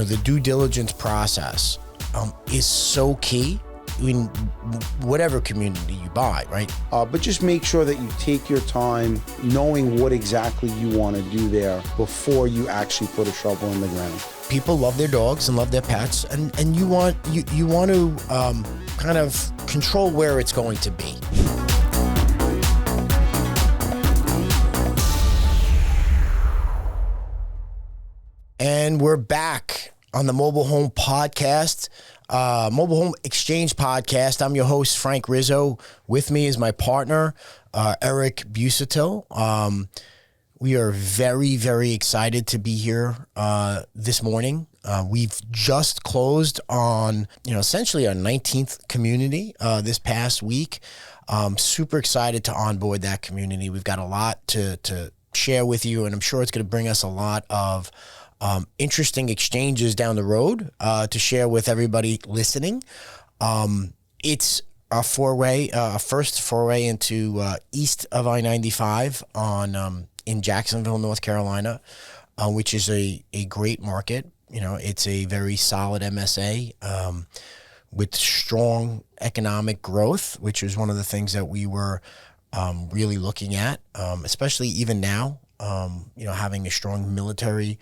the due diligence process is so key in whatever community you buy, right? But just make sure that you take your time knowing what exactly you want to do there before you actually put a shovel in the ground. People love their dogs and love their pets, and you want to kind of control where it's going to be. And we're back on the Mobile Home Podcast, Mobile Home Exchange Podcast. I'm your host, Frank Rizzo. With me is my partner, Eric Busuttil. We are very, very excited to be here this morning. We've just closed on, essentially our 19th community this past week. Super excited to onboard that community. We've got a lot to share with you, and I'm sure it's going to bring us a lot of interesting exchanges down the road to share with everybody listening. It's a first foray into east of I-95 in Jacksonville, North Carolina, which is a great market. It's a very solid MSA with strong economic growth, which is one of the things that we were really looking at, especially even now, having a strong military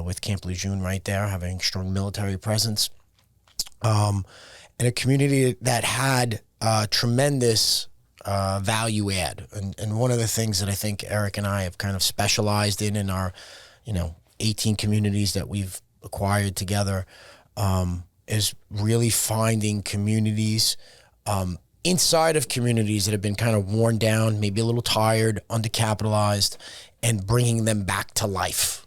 with Camp Lejeune right there, having strong military presence, and a community that had tremendous value add. And one of the things that I think Eric and I have kind of specialized in our, 18 communities that we've acquired together, is really finding communities inside of communities that have been kind of worn down, maybe a little tired, undercapitalized, and bringing them back to life.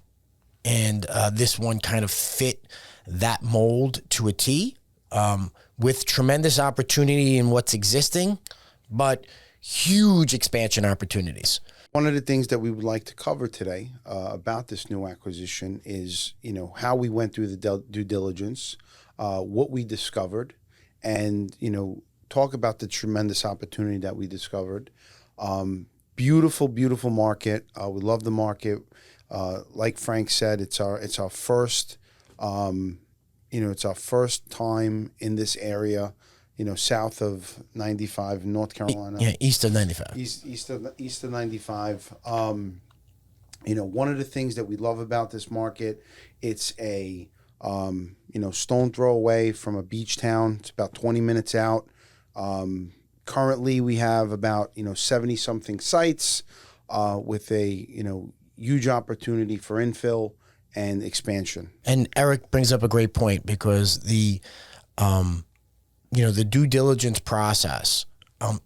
And this one kind of fit that mold to a T, with tremendous opportunity in what's existing, but huge expansion opportunities. One of the things that we would like to cover today about this new acquisition is, how we went through the due diligence, what we discovered, and, talk about the tremendous opportunity that we discovered. Beautiful, beautiful market. We love the market. Like Frank said, it's our first, it's our first time in this area, south of 95, North Carolina. Yeah, east of 95. East of 95. One of the things that we love about this market, it's a, stone throw away from a beach town. It's about 20 minutes out. Currently, we have about 70 something sites with a huge opportunity for infill and expansion. And Eric brings up a great point, because the due diligence process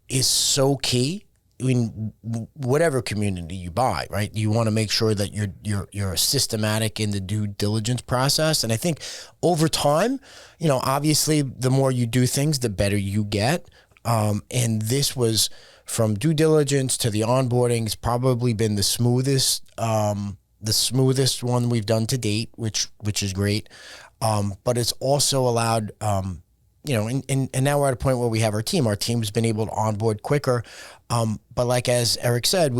is so key in whatever community you buy, right? You want to make sure that you're systematic in the due diligence process. And I think over time, obviously the more you do things, the better you get. And this was, from due diligence to the onboarding, has probably been the smoothest one we've done to date, which is great. But it's also allowed, and now we're at a point where we have our team. Our team's been able to onboard quicker. But like as Eric said,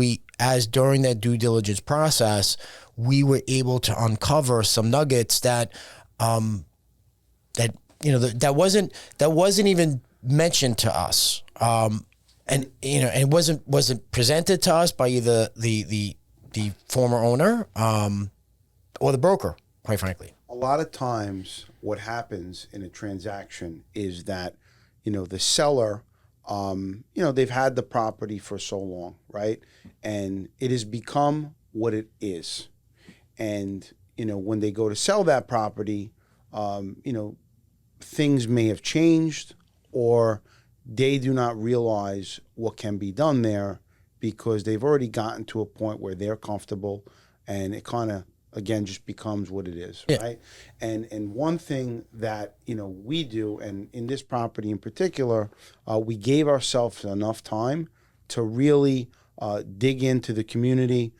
during that due diligence process, we were able to uncover some nuggets that wasn't even mentioned to us. And it wasn't presented to us by either the former owner or the broker, quite frankly. A lot of times what happens in a transaction is that, the seller, they've had the property for so long, right? And it has become what it is. And, when they go to sell that property, things may have changed, or they do not realize what can be done there because they've already gotten to a point where they're comfortable, and it kind of, again, just becomes what it is, yeah. Right? And one thing that, we do, and in this property in particular, we gave ourselves enough time to really dig into the community,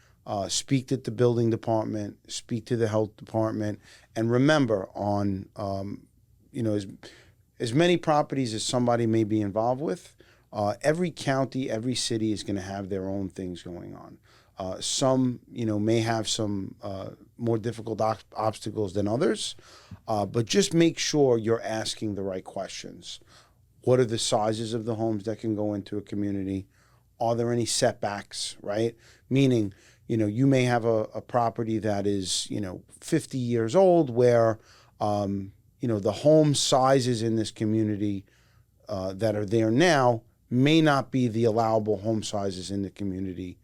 speak to the building department, speak to the health department, and remember on, as many properties as somebody may be involved with, every county, every city is going to have their own things going on. Some, may have some more difficult obstacles than others. But just make sure you're asking the right questions. What are the sizes of the homes that can go into a community? Are there any setbacks, right? Meaning, you may have a property that is, 50 years old where, the home sizes in this community that are there now may not be the allowable home sizes in the community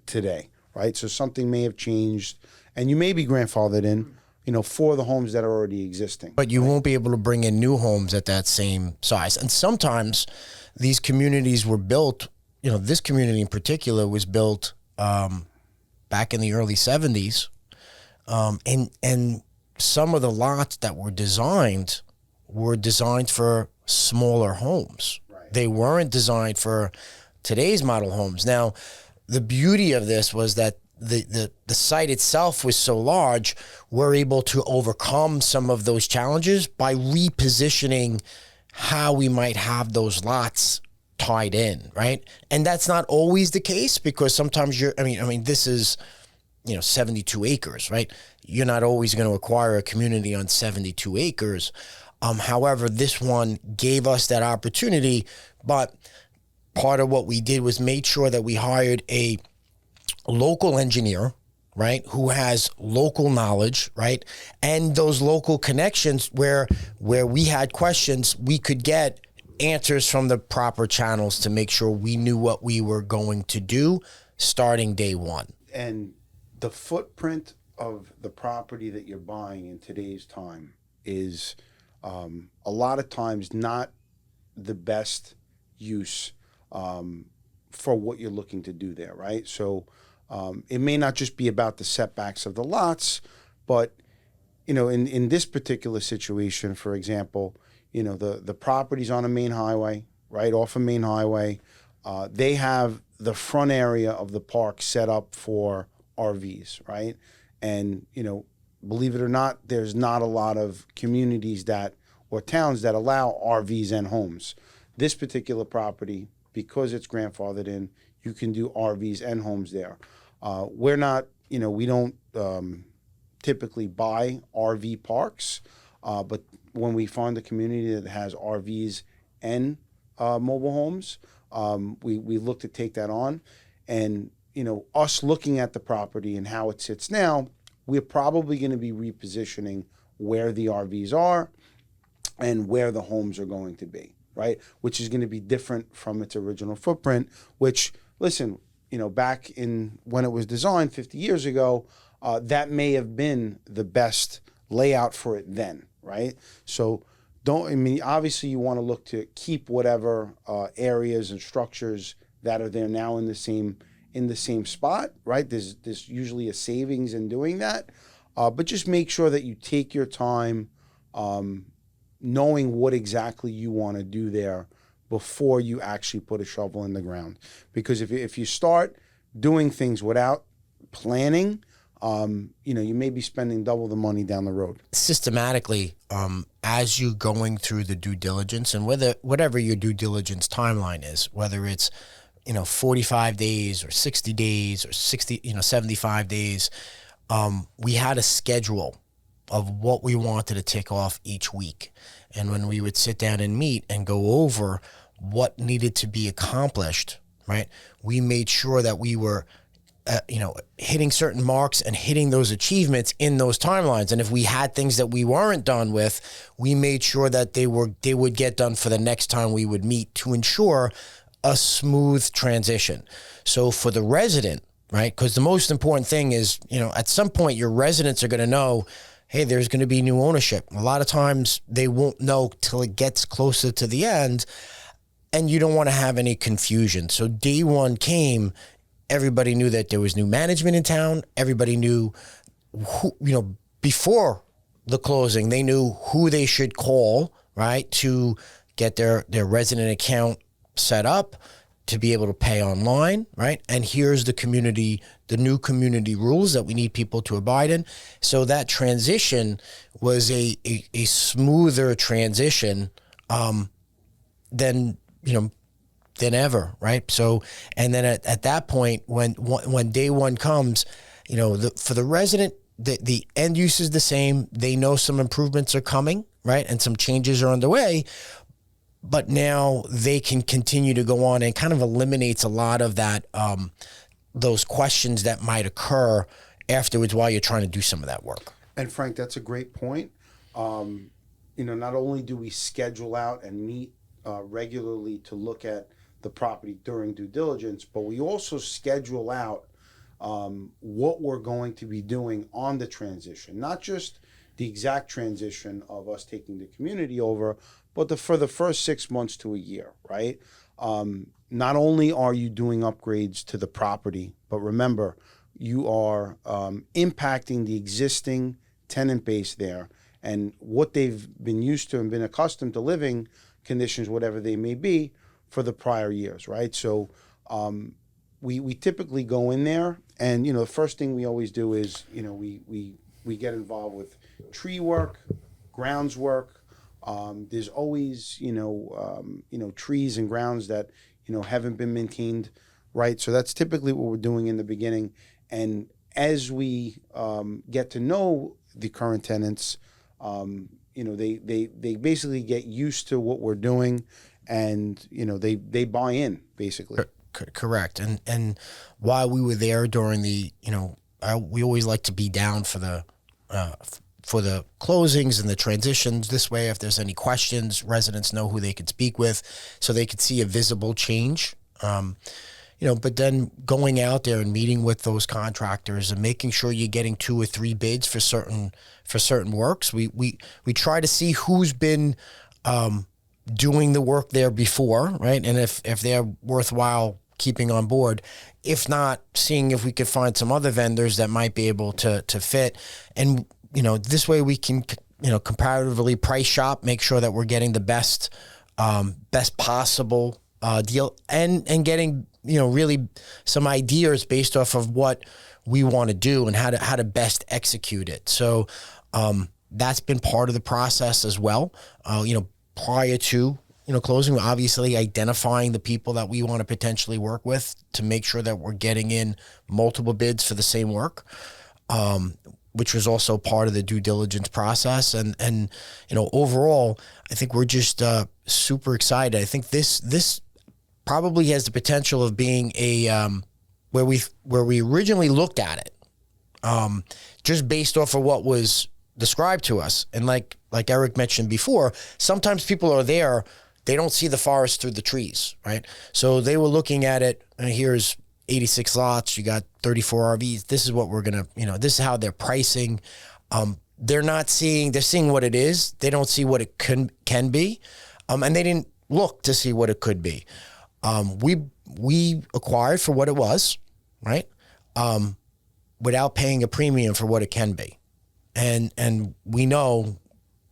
today, right? So something may have changed, and you may be grandfathered in, for the homes that are already existing. But you won't be able to bring in new homes at that same size. And sometimes these communities were built, this community in particular was built back in the early 70s. And some of the lots that were designed for smaller homes. Right. They weren't designed for today's model homes. Now, the beauty of this was that the site itself was so large, we're able to overcome some of those challenges by repositioning how we might have those lots tied in, right? And that's not always the case, because sometimes this is, 72 acres, right? You're not always going to acquire a community on 72 acres. However, this one gave us that opportunity, but part of what we did was made sure that we hired a local engineer, right, who has local knowledge, right, and those local connections where we had questions, we could get answers from the proper channels to make sure we knew what we were going to do starting day one. And the footprint of the property that you're buying in today's time is a lot of times not the best use for what you're looking to do there, right? So it may not just be about the setbacks of the lots, but, in this particular situation, for example, the property's on a main highway, right, off a main highway. They have the front area of the park set up for RVs, right? And, believe it or not, there's not a lot of communities or towns that allow RVs and homes. This particular property, because it's grandfathered in, you can do RVs and homes there. We're not, we don't typically buy RV parks, but when we find a community that has RVs and mobile homes, we look to take that on. And, us looking at the property and how it sits now, we're probably going to be repositioning where the RVs are and where the homes are going to be, right? Which is going to be different from its original footprint, which, listen, back in when it was designed 50 years ago, that may have been the best layout for it then, right? So obviously you want to look to keep whatever areas and structures that are there now in the same spot, right? There's usually a savings in doing that, but just make sure that you take your time knowing what exactly you want to do there before you actually put a shovel in the ground. Because if you start doing things without planning, you may be spending double the money down the road. Systematically, as you're going through the due diligence, and whatever your due diligence timeline is, whether it's 45 days or 60 days or 75 days, we had a schedule of what we wanted to tick off each week. And when we would sit down and meet and go over what needed to be accomplished, right, we made sure that we were hitting certain marks and hitting those achievements in those timelines. And if we had things that we weren't done with, we made sure that they would get done for the next time we would meet to ensure a smooth transition. So for the resident, right, because the most important thing is, at some point your residents are going to know, hey, there's going to be new ownership. A lot of times they won't know till it gets closer to the end, and you don't want to have any confusion. So day one came, everybody knew that there was new management in town. Everybody knew who, before the closing, they knew who they should call, right, to get their resident account set up, to be able to pay online, right? And here's the new community rules that we need people to abide in. So that transition was a smoother transition than ever, right? So, and then at that point, when day one comes, for the resident, the end use is the same. They know some improvements are coming, right? And some changes are underway, but now they can continue to go on and kind of eliminates a lot of that, those questions that might occur afterwards while you're trying to do some of that work. And Frank, that's a great point. Not only do we schedule out and meet regularly to look at the property during due diligence, but we also schedule out what we're going to be doing on the transition, not just the exact transition of us taking the community over, but for the first 6 months to a year, right? Not only are you doing upgrades to the property, but remember, you are impacting the existing tenant base there and what they've been used to and been accustomed to living conditions, whatever they may be, for the prior years, right? So we typically go in there, and the first thing we always do is we get involved with tree work, grounds work. There's always trees and grounds that haven't been maintained, right? So that's typically what we're doing in the beginning, and as we get to know the current tenants, they basically get used to what we're doing, and they buy in basically. Correct. And while we were there during the, we always like to be down for the closings and the transitions. This way, if there's any questions, residents know who they could speak with, so they could see a visible change. But then going out there and meeting with those contractors and making sure you're getting 2 or 3 bids for certain works. We try to see who's been doing the work there before, right? And if they're worthwhile keeping on board. If not, seeing if we could find some other vendors that might be able to fit. And, this way we can, comparatively price shop, make sure that we're getting the best possible deal and getting, really some ideas based off of what we want to do and how to best execute it. So that's been part of the process as well. Prior to closing, obviously identifying the people that we want to potentially work with to make sure that we're getting in multiple bids for the same work, which was also part of the due diligence process. And overall, I think we're just super excited. I think this probably has the potential of being a where we originally looked at it, just based off of what was described to us. And like Eric mentioned before, sometimes people are there, they don't see the forest through the trees, right? So they were looking at it, and here's 86 lots, you got 34 RVs. This is what we're going to, this is how they're pricing. They're seeing what it is. They don't see what it can be. And they didn't look to see what it could be. We acquired for what it was, right? Without paying a premium for what it can be. And we know,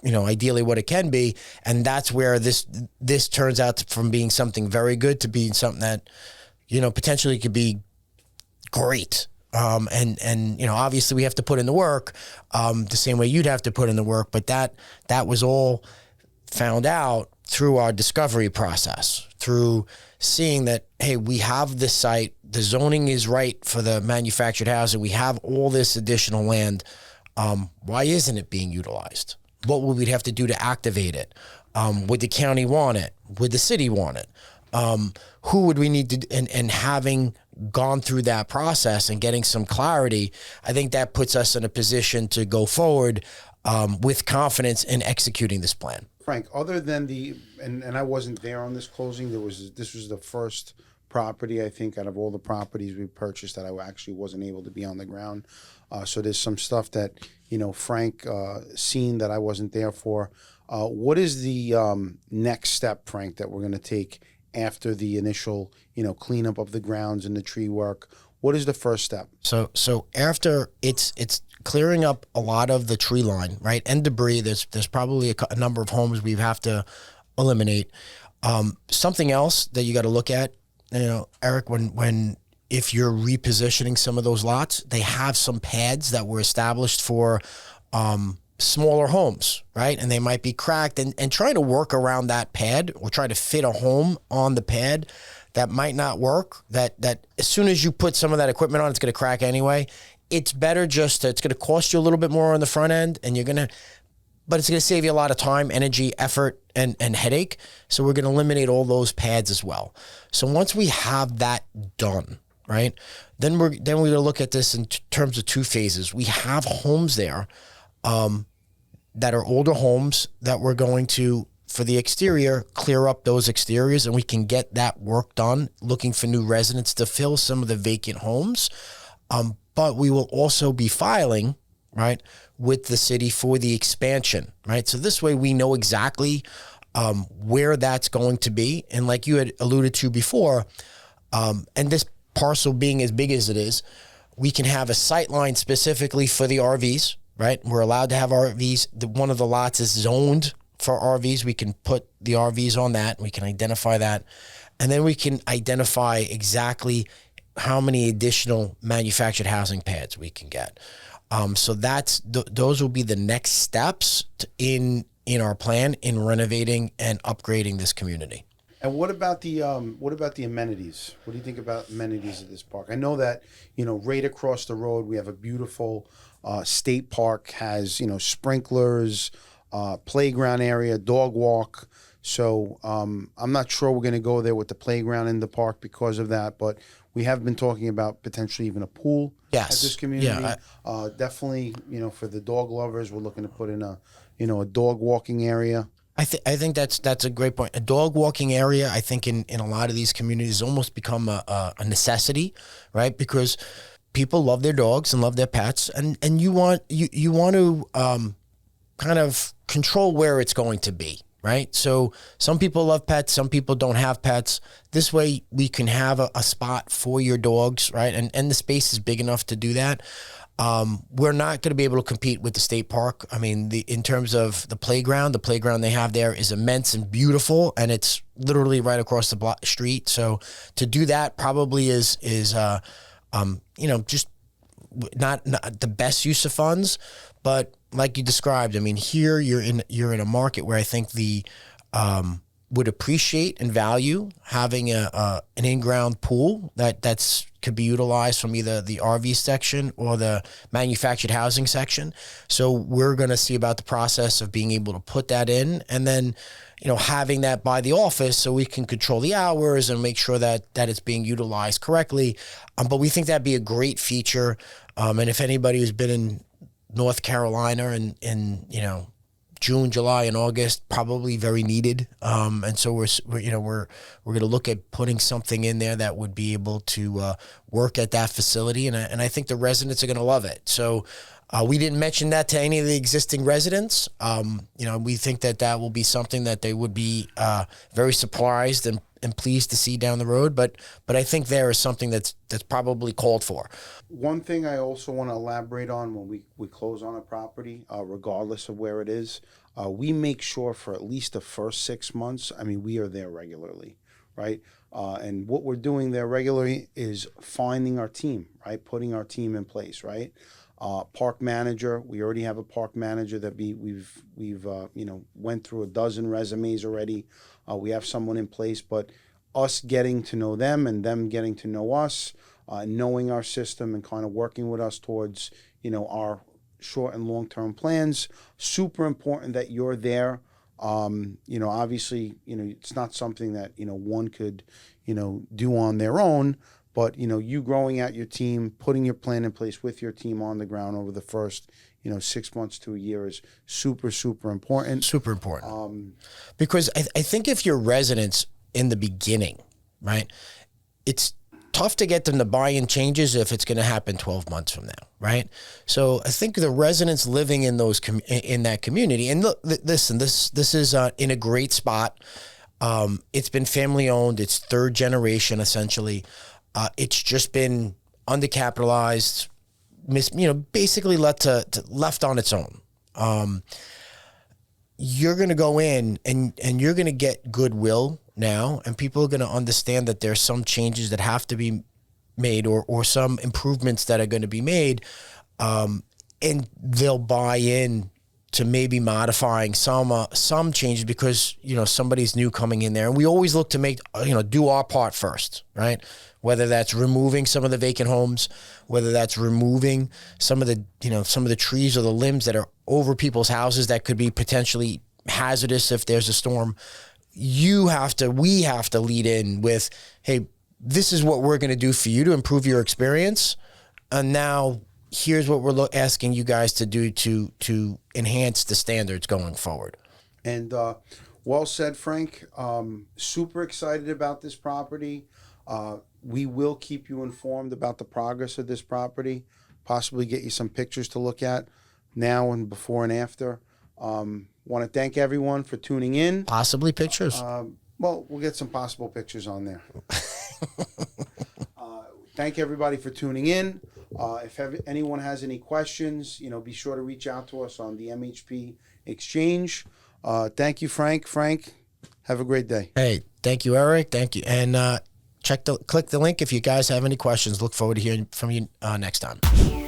ideally what it can be. And that's where this turns out from being something very good to being something that, potentially could be great. And obviously we have to put in the work, the same way you'd have to put in the work, but that was all found out through our discovery process, through seeing that, hey, we have this site, the zoning is right for the manufactured housing, we have all this additional land. Why isn't it being utilized? What would we have to do to activate it? Would the county want it? Would the city want it? Who would we need to, and having gone through that process and getting some clarity, I think that puts us in a position to go forward with confidence in executing this plan. Frank, other than and I wasn't there on this closing, this was the first property, I think, out of all the properties we purchased that I actually wasn't able to be on the ground. So there's some stuff that, Frank seen that I wasn't there for. What is the next step, Frank, that we're going to take after the initial, cleanup of the grounds and the tree work? What is the first step? So after it's clearing up a lot of the tree line, right, and debris, there's probably a number of homes we have to eliminate. Something else that you got to look at, Eric, if you're repositioning some of those lots, they have some pads that were established for smaller homes, right? And they might be cracked, and trying to work around that pad or try to fit a home on the pad that might not work, that as soon as you put some of that equipment on, it's going to crack anyway. it's better it's going to cost you a little bit more on the front end, and but it's going to save you a lot of time, energy, effort, and headache. So we're going to eliminate all those pads as well. So once we have that done, right, then we're going to look at this in terms of two phases. We have homes there that are older homes that we're going to, for the exterior, clear up those exteriors, and we can get that work done, looking for new residents to fill some of the vacant homes. But we will also be filing, right, with the city for the expansion, right? So this way we know exactly where that's going to be. And like you had alluded to before, and this parcel being as big as it is, we can have a sight line specifically for the RVs, right? We're allowed to have RVs. One of the lots is zoned for RVs. We can put the RVs on that. We can identify that. And then we can identify exactly how many additional manufactured housing pads we can get. So those will be the next steps in our plan in renovating and upgrading this community. And what about the amenities? What do you think about amenities at this park? I know that, right across the road we have a beautiful state park, has, sprinklers, playground area, dog walk. So I'm not sure we're going to go there with the playground in the park because of that, but we have been talking about potentially even a pool at this community. Yeah, definitely, for the dog lovers, we're looking to put in a dog walking area. I think that's a great point. A dog walking area, I think in a lot of these communities, almost become a necessity, right? Because people love their dogs and love their pets, and you want to kind of control where it's going to be, right? So some people love pets, some people don't have pets. This way we can have a spot for your dogs, right? And the space is big enough to do that. We're not going to be able to compete with the state park. I mean, in terms of the playground they have there is immense and beautiful, and it's literally right across the street. So to do that probably is just not the best use of funds, but like you described, I mean, here you're in a market where I think would appreciate and value having an in-ground pool that's could be utilized from either the RV section or the manufactured housing section. So we're going to see about the process of being able to put that in, and then having that by the office so we can control the hours and make sure that it's being utilized correctly. But we think that'd be a great feature. And if anybody who's been in North Carolina in June, July, and August, probably very needed. And so we're going to look at putting something in there that would be able to work at that facility, and I think the residents are going to love it. So we didn't mention that to any of the existing residents. We think that will be something that they would be very surprised and pleased to see down the road. But I think there is something that's probably called for. One thing I also want to elaborate on when we close on a property, regardless of where it is, we make sure for at least the first 6 months, we are there regularly, right? And what we're doing there regularly is finding our team, right? Putting our team in place, right? Park manager, we already have a park manager that we've went through a dozen resumes already. We have someone in place, but us getting to know them and them getting to know us, knowing our system and kind of working with us towards, our short and long-term plans. Super important that you're there. Obviously, it's not something that, one could, do on their own, but, you growing out your team, putting your plan in place with your team on the ground over the first, 6 months to a year is super, super important. Super important. Because I think if your residents in the beginning, right, it's tough to get them to buy in changes if it's going to happen 12 months from now, right? So I think the residents living in in that community, and look, listen, this is in a great spot. It's been family owned. It's third generation essentially. It's just been undercapitalized, basically left on its own. You're going to go in and you're going to get goodwill now, and people are going to understand that there's some changes that have to be made or some improvements that are going to be made, and they'll buy in maybe modifying some changes because, somebody's new coming in there. And we always look to make, do our part first, right? Whether that's removing some of the vacant homes, whether that's removing some of the trees or the limbs that are over people's houses that could be potentially hazardous if there's a storm. We have to lead in with, hey, this is what we're going to do for you to improve your experience. And now here's what we're asking you guys to do to enhance the standards going forward. And well said, Frank. Super excited about this property. We will keep you informed about the progress of this property, possibly get you some pictures to look at now and before and after. Want to thank everyone for tuning in. Possibly pictures. Well, we'll get some possible pictures on there. Thank everybody for tuning in. If anyone has any questions, be sure to reach out to us on the MHP Exchange. Thank you, Frank. Frank, have a great day. Hey, thank you, Eric. Thank you. And click the link if you guys have any questions. Look forward to hearing from you next time.